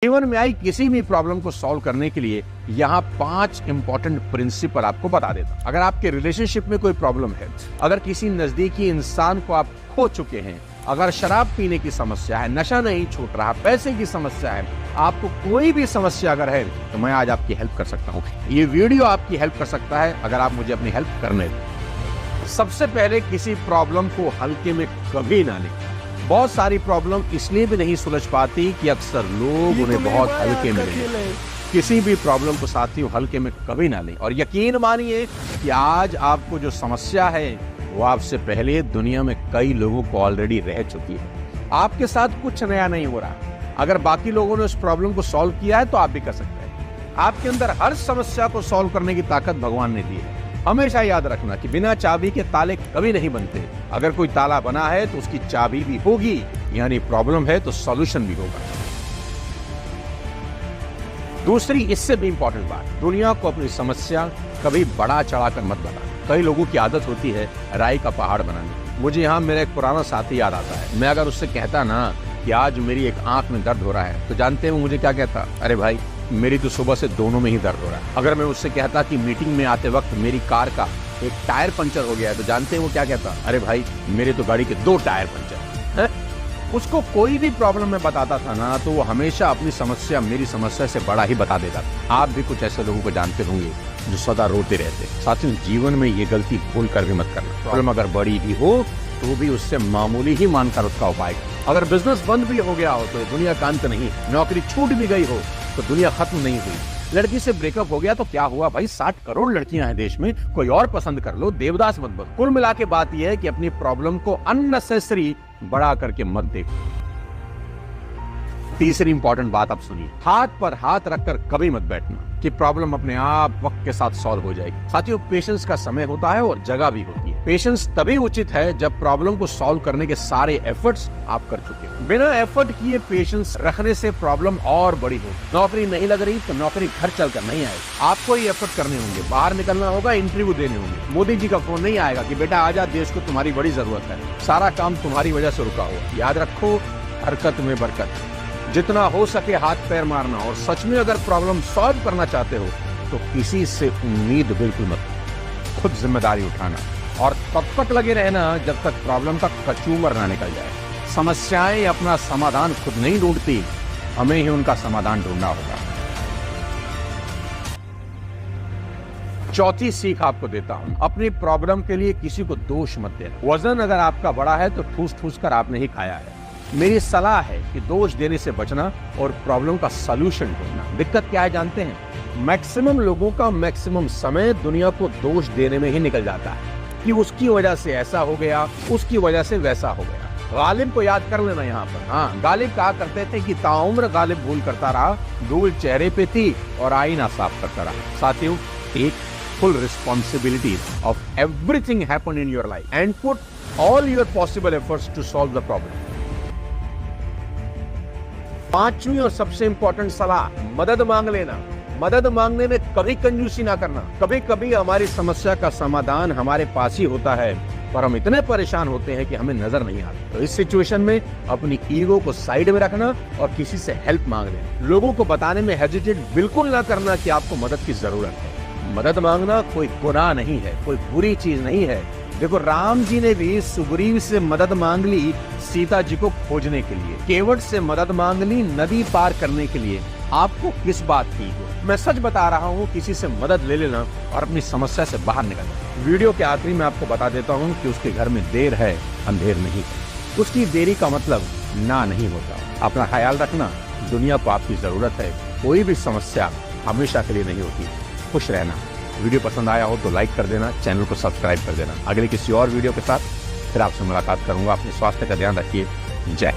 जीवन में आई किसी भी प्रॉब्लम को सॉल्व करने के लिए यहाँ 5 इंपॉर्टेंट प्रिंसिपल आपको बता देता। अगर आपके रिलेशनशिप में कोई प्रॉब्लम है, अगर किसी नजदीकी इंसान को आप खो चुके हैं, अगर शराब पीने की समस्या है, नशा नहीं छूट रहा, पैसे की समस्या है, आपको कोई भी समस्या अगर है तो मैं आज आपकी हेल्प कर सकता हूँ। ये वीडियो आपकी हेल्प कर सकता है अगर आप मुझे अपनी हेल्प करने दें। सबसे पहले किसी प्रॉब्लम को हल्के में कभी ना लें। बहुत सारी प्रॉब्लम इसलिए भी नहीं सुलझ पाती कि अक्सर लोग उन्हें बहुत हल्के में लें। किसी भी प्रॉब्लम को साथियों हल्के में कभी ना लें और यकीन मानिए कि आज आपको जो समस्या है वो आपसे पहले दुनिया में कई लोगों को ऑलरेडी रह चुकी है। आपके साथ कुछ नया नहीं हो रहा। अगर बाकी लोगों ने उस प्रॉब्लम को सॉल्व किया है तो आप भी कर सकते हैं। आपके अंदर हर समस्या को सॉल्व करने की ताकत भगवान ने दी है। हमेशा याद रखना कि बिना चाबी के ताले कभी नहीं बनते। अगर कोई ताला बना है तो उसकी चाबी भी होगी, यानी प्रॉब्लम है तो सॉल्यूशन भी होगा। दूसरी इससे भी इंपॉर्टेंट बात, दुनिया को अपनी समस्या कभी बड़ा चढ़ाकर मत बताना। कई लोगों की आदत होती है राई का पहाड़ बनाने। मुझे यहाँ मेरा एक पुराना साथी याद आता है। मैं अगर उससे कहता ना कि आज मेरी एक आंख में दर्द हो रहा है तो जानते हैं वो मुझे क्या कहता? अरे भाई, मेरी तो सुबह से दोनों में ही दर्द हो रहा है। अगर मैं उससे कहता कि मीटिंग में आते वक्त मेरी कार का एक टायर पंचर हो गया है तो जानते हैं वो क्या कहता? अरे भाई, मेरे तो गाड़ी के 2 टायर पंचर हैं। उसको कोई भी प्रॉब्लम मैं बताता था ना तो वो हमेशा अपनी समस्या मेरी समस्या से बड़ा ही बता देता था। आप भी कुछ ऐसे लोगों को जानते होंगे जो सदा रोते रहते। साथियों, जीवन में ये गलती भूल कर भी मत करना। प्रॉब्लम अगर बड़ी भी हो तो भी उससे मामूली ही मानकर उसका उपाय करो। अगर बिजनेस बंद भी हो गया हो तो दुनिया का अंत नहीं, नौकरी छूट भी गई हो तो दुनिया खत्म नहीं हुई। लड़की से ब्रेकअप हो गया तो क्या हुआ भाई, 60 करोड़ लड़कियां हैं देश में, कोई और पसंद कर लो, देवदास मत बनो। कुल मिला के बात यह है कि अपनी प्रॉब्लम को अननेसेसरी बड़ा करके मत देखो। तीसरी इंपॉर्टेंट बात आप सुनिए, हाथ पर हाथ रखकर कभी मत बैठना कि प्रॉब्लम अपने आप वक्त के साथ सॉल्व हो जाएगी। साथियों, पेशेंस का समय होता है और जगह भी होती है। पेशेंस तभी उचित है जब प्रॉब्लम को सॉल्व करने के सारे एफर्ट्स आप कर चुके हो। बिना एफर्ट किए पेशेंस रखने से प्रॉब्लम और बड़ी होगी। नौकरी नहीं लग रही तो नौकरी घर चलकर नहीं आएगी। आपको ही एफर्ट करने होंगे, बाहर निकलना होगा, इंटरव्यू देने होंगे। मोदी जी का फोन नहीं आएगा कि बेटा आजा, देश को तुम्हारी बड़ी जरूरत है। सारा काम तुम्हारी वजह से रुका हुआ। याद रखो, हरकत में बरकत। जितना हो सके हाथ पैर मारना, और सच में अगर प्रॉब्लम सॉल्व करना चाहते हो तो किसी से उम्मीद बिल्कुल मत, खुद जिम्मेदारी उठाना और तब तक लगे रहना जब तक प्रॉब्लम का कचूमर ना निकल जाए। समस्याएं अपना समाधान खुद नहीं ढूंढती, हमें ही उनका समाधान ढूंढना होगा। चौथी सीख आपको देता हूं, अपनी प्रॉब्लम के लिए किसी को दोष मत देना। वजन अगर आपका बड़ा है तो ठूस ठूस कर आपने ही खाया है। मेरी सलाह है कि दोष देने से बचना और प्रॉब्लम का सलूशन ढूंढना। दिक्कत क्या है जानते हैं? मैक्सिमम लोगों का मैक्सिमम समय दुनिया को दोष देने में ही निकल जाता है कि उसकी वजह से ऐसा हो गया, उसकी वजह से वैसा हो गया। गालिब को याद कर लेना यहाँ पर। हाँ, गालिब कहा करते थे कि ताउम्र गालिब भूल करता रहा, धूल चेहरे पे थी और आईना साफ करता रहा। साथियों, take full responsibility of everything happen in your life and put all your possible efforts to solve the problem. पांचवी और सबसे इंपॉर्टेंट सलाह, मदद मांग लेना। मदद मांगने में कभी कंजूसी ना करना। कभी कभी हमारी समस्या का समाधान हमारे पास ही होता है पर हम इतने परेशान होते हैं कि हमें नजर नहीं आता। तो इस सिचुएशन में अपनी ईगो को साइड में रखना और किसी से हेल्प मांग लेना। लोगों को बताने में हेजिटेट बिल्कुल ना करना कि आपको मदद की जरूरत है। मदद मांगना कोई गुनाह नहीं है, कोई बुरी चीज नहीं है। देखो, राम जी ने भी सुग्रीव से मदद मांग ली सीता जी को खोजने के लिए, केवट से मदद मांग ली नदी पार करने के लिए। आपको किस बात की हो? मैं सच बता रहा हूँ, किसी से मदद ले लेना और अपनी समस्या से बाहर निकलना। वीडियो के आखिरी में आपको बता देता हूँ कि उसके घर में देर है, अंधेर नहीं है। उसकी देरी का मतलब ना नहीं होता। अपना ख्याल रखना, दुनिया को आपकी जरूरत है। कोई भी समस्या हमेशा के लिए नहीं होती। खुश रहना। वीडियो पसंद आया हो तो लाइक कर देना, चैनल को सब्सक्राइब कर देना। अगले किसी और वीडियो के साथ फिर आपसे मुलाकात करूंगा। अपने स्वास्थ्य का ध्यान रखिए। जय।